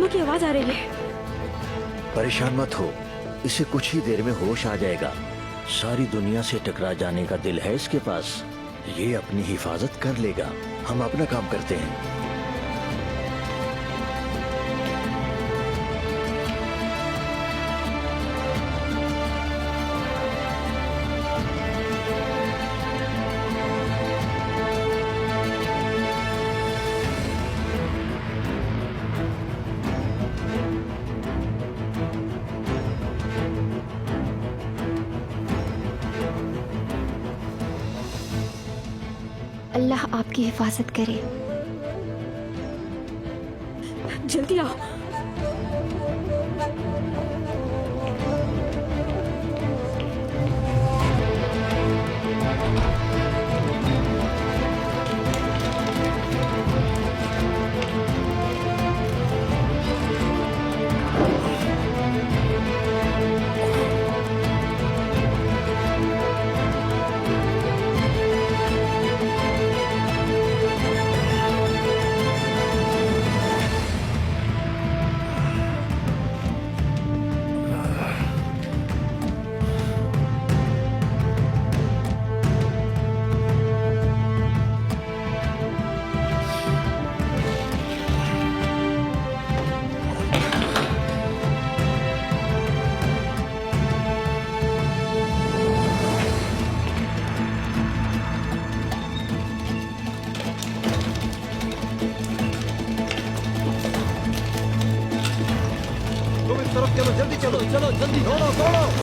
दोनों की आवाज आ रही है। परेशान मत हो, इसे कुछ ही देर में होश आ जाएगा। सारी दुनिया से टकरा जाने का दिल है इसके पास, ये अपनी हिफाजत कर लेगा। हम अपना काम करते हैं। अल्लाह आपकी हिफाजत करे। जल्दी आओ। तुम इस तरफ चलो, जल्दी चलो, चलो जल्दी, दौड़ो दौड़ो।